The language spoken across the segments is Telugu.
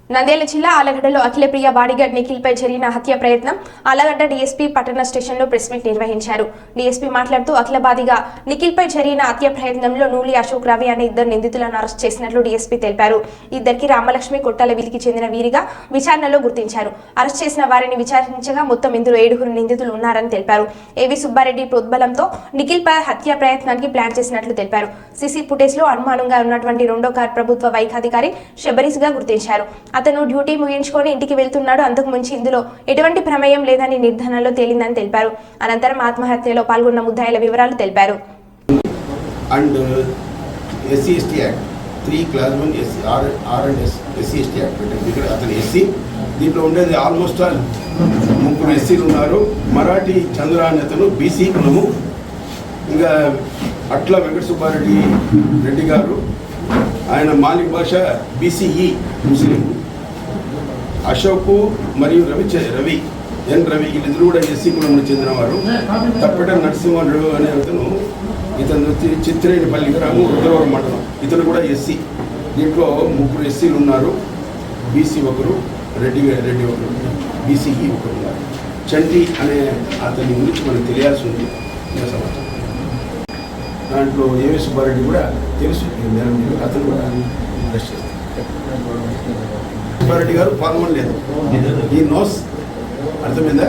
నంద్యాల జిల్లా ఆలగడ్డలో అఖిలప్రియ బాడీగార్డ్ నిఖిల్పై జరిగిన హత్య ప్రయత్నం ఆలగడ్డ డీఎస్పీ పట్టణ స్టేషన్లో ప్రెస్ మీట్ నిర్వహించారు. డీఎస్పీ మాట్లాడుతూ అఖిలబాదిగా నిఖిల్పై జరిగిన హత్య ప్రయత్నంలో నూలి అశోక్ రవి అనే ఇద్దరు నిందితులను అరెస్ట్ చేసినట్లు డీఎస్పీ తెలిపారు. ఇద్దరికి రామలక్ష్మి కొట్టాలవిలికి చెందిన వీరిగా విచారణలో గుర్తించారు. అరెస్ట్ చేసిన వారిని విచారించగా మొత్తం ఇందులో 7 నిందితులు ఉన్నారని తెలిపారు. ఏవి సుబ్బారెడ్డి ప్రోద్బలంతో నిఖిల్పై హత్య ప్రయత్నానికి ప్లాన్ చేసినట్లు తెలిపారు. సీసీ ఫుటేజ్ లో అనుమానంగా ఉన్నటువంటి 2వ కార్ ప్రభుత్వ వైఖాధికారి షబరీస్ గా గుర్తించారు. అతను డ్యూటీ ముగించుకొని ఇంటికి వెళ్తున్నాడు. అంతకు ముందు ఇందులో ఎటువంటి ప్రమేయం లేదని నిర్ధారణలో తేలిందని తెలిపారు. అనంతరం ఆత్మహత్యలో పాల్గొన్న ముద్దాయిల వివరాలు తెలిపారు. And SC/ST act 3 class 1 SC/ST act ఇక్కడ అతను ఎస్సీ. దీంట్లో ఉండేది ఆల్మోస్ట్ ఆల్ 3 ఎస్సీలు ఉన్నారు. మరాఠీ చంద్ర అనే అతను బీసీ కులము. ఇంకా అట్ల వెంకట సుబ్బారెడ్డి గారు ఆయన మాలిక్ భాష BCE ముస్లిం. అశోక్ మరియు రవి వీళ్ళిద్దరు కూడా ఎస్సీ కులంలో చెందినవారు. తప్పెట నరసింహరావు అనే అతను ఇతను వచ్చి చిత్రేనిపల్లి గ్రామం రుద్రవరం మండలం. ఇతను కూడా ఎస్సీ. దీంట్లో 3 ఎస్సీలు ఉన్నారు. BC ఒకరు, రెడ్డి ఒకరు, BCE ఒకరు ఉన్నారు. చంటి అనే అతని గురించి మనకు తెలియాల్సి ఉంది. సమాచారం దాంట్లో ఏవి సుబ్బారెడ్డి కూడా తెలుసు. అతను కూడా అరెస్ట్ చేస్తారు. సుబ్బారెడ్డి గారు పాల్గొనలేదు. ఈ నోస్ అర్థమైందా?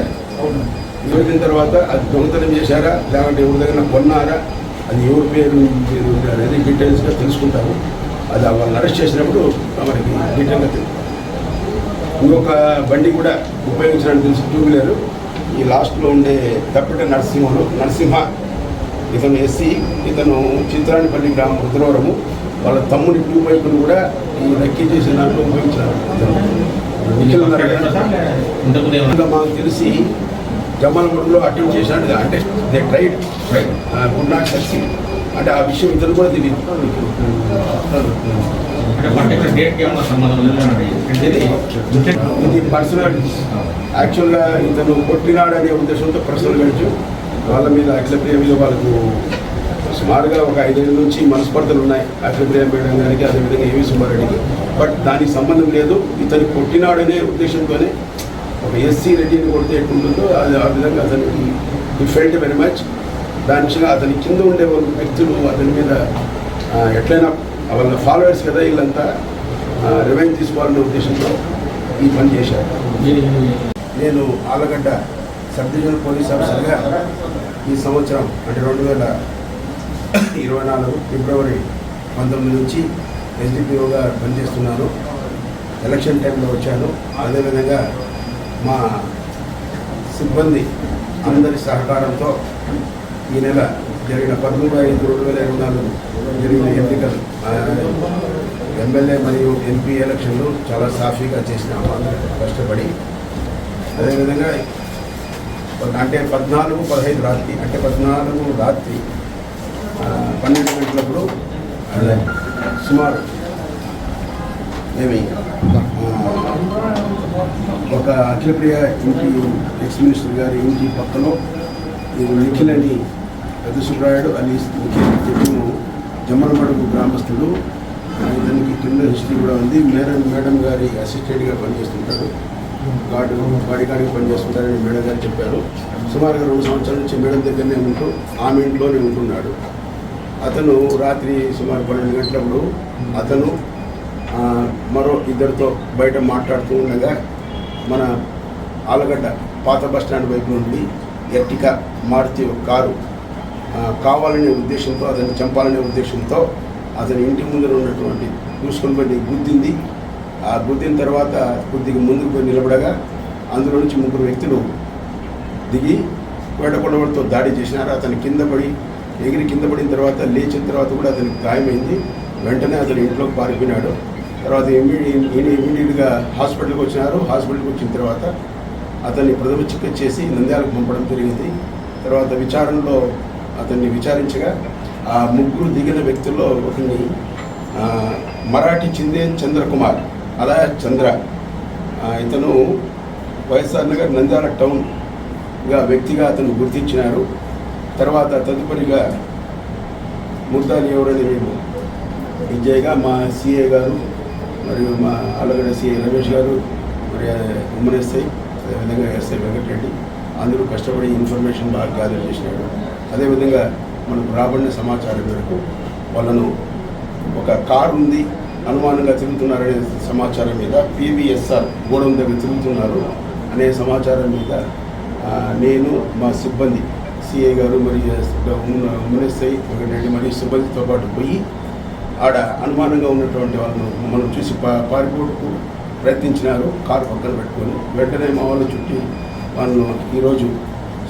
నివేదిన తర్వాత అది దొంగతనం చేశారా లేకుంటే ఎవరి దగ్గర కొన్నారా, అది ఎవరి పేరు అనేది డీటెయిల్స్గా తెలుసుకుంటారు. అది వాళ్ళని అరెస్ట్ చేసినప్పుడు మనకి డీటెయిల్గా తెలుసు. ఇంకొక బండి కూడా ఉపయోగించడానికి తెలుసు, 2 వీలర్. ఈ లాస్ట్లో ఉండే తప్పిట నరసింహ ఇతను ఎస్సీ. ఇతను చిత్రానిపల్లి గ్రామం రుద్రవరము. వాళ్ళ తమ్ముడి 2 బైకులు కూడా ఈ రెక్కీ చేసిన దాంట్లో ఉపయోగించారు. ఇంకా మాకు తెలిసి జమ్మలమూడిలో అటెంప్ట్ చేసినట్టు అంటే they tried could not succeed అంటే ఆ విషయం ఇతను కూడా తెలియదు. ఇది పర్సనల్. యాక్చువల్గా ఇతను కొట్టినాడనే ఉద్దేశంతో పర్సనల్ గడిచు వాళ్ళ మీద అఖిలప్రియ మీద వాళ్ళకు సుమారుగా ఒక 5 ఏళ్ళ నుంచి మనస్పర్ధలు ఉన్నాయి. అఖిలప్రియ మేడం గారికి, అదేవిధంగా ఏవి సుబ్బారెడ్డికి. బట్ దానికి సంబంధం లేదు. ఇతను కొట్టినాడనే ఉద్దేశంతోనే ఒక ఎస్సీ రెడ్డిని కొడితే ఎట్లుంటుందో అది ఆ విధంగా అతనికి డిఫెల్ట్ వెరీ మచ్. దాని విషయంగా అతని కింద ఉండే వ్యక్తులు అతని మీద ఎట్లయినా వాళ్ళ ఫాలోవర్స్ కదా వీళ్ళంతా రివెంజ్ తీసుకోవాలనే ఉద్దేశంతో ఈ పని చేశారు. నేను ఆలగడ్డ సబ్ డివిజనల్ పోలీస్ ఆఫీసర్గా ఈ సంవత్సరం అంటే 2024 ఫిబ్రవరి 19 నుంచి SDPOగా పనిచేస్తున్నాను. ఎలక్షన్ టైంలో వచ్చాను. అదేవిధంగా మా సిబ్బంది అందరి సహకారంతో ఈ నెల జరిగిన 13/5/2024 జరిగిన ఎన్నికలు ఎమ్మెల్యే మరియు MP ఎలక్షన్లు చాలా సాఫీగా చేసినాము కష్టపడి. అదేవిధంగా అంటే 14/15 రాత్రి అంటే 14 రాత్రి 12 గంటలప్పుడు సుమారు ఒక అఖిలప్రియ ఇంటి ఎక్స్ మినిస్టర్ గారి ఇంటి పక్కలో నిఖిల్ అని పెద్ద సుబ్రాయుడు అని నిఖిల్ జమ్మలమడుగు గ్రామస్తుడు. ఇతనికి క్రిమినల్ హిస్టరీ కూడా ఉంది. మేడం గారి అసిస్టెంట్గా పనిచేస్తుంటాడు. బాడీగార్డ్గా పనిచేస్తుంటారని మేడం గారు చెప్పారు. సుమారుగా 2 సంవత్సరాల నుంచి మేడం దగ్గరనే ఉంటూ ఆమె ఇంట్లోనే ఉంటున్నాడు. అతను రాత్రి సుమారు 12 గంటలప్పుడు అతను మరో ఇద్దరితో బయట మాట్లాడుతూ ఉండగా మన ఆలగడ్డ పాత బస్టాండ్ వైపు నుండి ఎర్టికా మారుతి కారు కావాలనే ఉద్దేశంతో అతన్ని చంపాలనే ఉద్దేశంతో అతని ఇంటి ముందర ఉన్నటువంటి చూసుకొని పోయి గుద్దింది. ఆ గుద్దిన తర్వాత కొద్దిగా ముందుకు పోయి నిలబడగా అందులో నుంచి 3 వ్యక్తులు దిగి వేటకొడవలతో దాడి చేసినారు. అతను ఎగిరి కింద పడిన తర్వాత లేచిన తర్వాత కూడా అతనికి గాయమైంది. వెంటనే అతను ఇంట్లోకి పారిపోయినాడు. తర్వాత ఇమీడియట్గా హాస్పిటల్కి వచ్చినారు. హాస్పిటల్కి వచ్చిన తర్వాత అతన్ని ప్రథమ చికిత్స చేసి నంద్యాలకు పంపడం జరిగింది. తర్వాత విచారణలో అతన్ని విచారించగా ఆ 3 దిగిన వ్యక్తుల్లో ఒకరిని మరాఠీ చంద్రకుమార్ అలా చంద్ర ఇతను వైఎస్ఆర్ నగర్ నంద్యాల టౌన్గా వ్యక్తిగా అతను గుర్తించినారు. తర్వాత తదుపరిగా ముద్దాలు ఎవరని మేము విజయ్గా మా CA గారు మరియు మా అల్లగడ్డ సిఐ రమేష్ గారు, మరి ఉమ్మన్ ఎస్ఐ, అదేవిధంగా ఎస్ఐ వెంకటరెడ్డి అందరూ కష్టపడి ఇన్ఫర్మేషన్ బాగా గ్యాదర్ చేసినాడు. అదేవిధంగా మనకు రాబడిన సమాచారం మేరకు వాళ్ళను ఒక కారు ఉంది, అనుమానంగా తిరుగుతున్నారనే సమాచారం మీద PVSR గోడౌన్ దగ్గర తిరుగుతున్నారు అనే సమాచారం మీద నేను మా సిబ్బంది సిఐ గారు మరియు ఉమ్మన్ ఎస్ఐ వెంకటరెడ్డి మరియు సిబ్బందితో పాటు పోయి ఆడ అనుమానంగా ఉన్నటువంటి వాళ్ళను మనం చూసి పారిపోటుకు ప్రయత్నించినారు. కారు పక్కన పెట్టుకొని వెంటనే మా వాళ్ళు చుట్టి వాళ్ళను ఈరోజు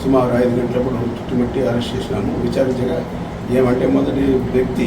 సుమారు 5 గంటలప్పుడు చుట్టుముట్టి అరెస్ట్ చేసినాము. విచారించగా ఏమంటే మొదటి వ్యక్తి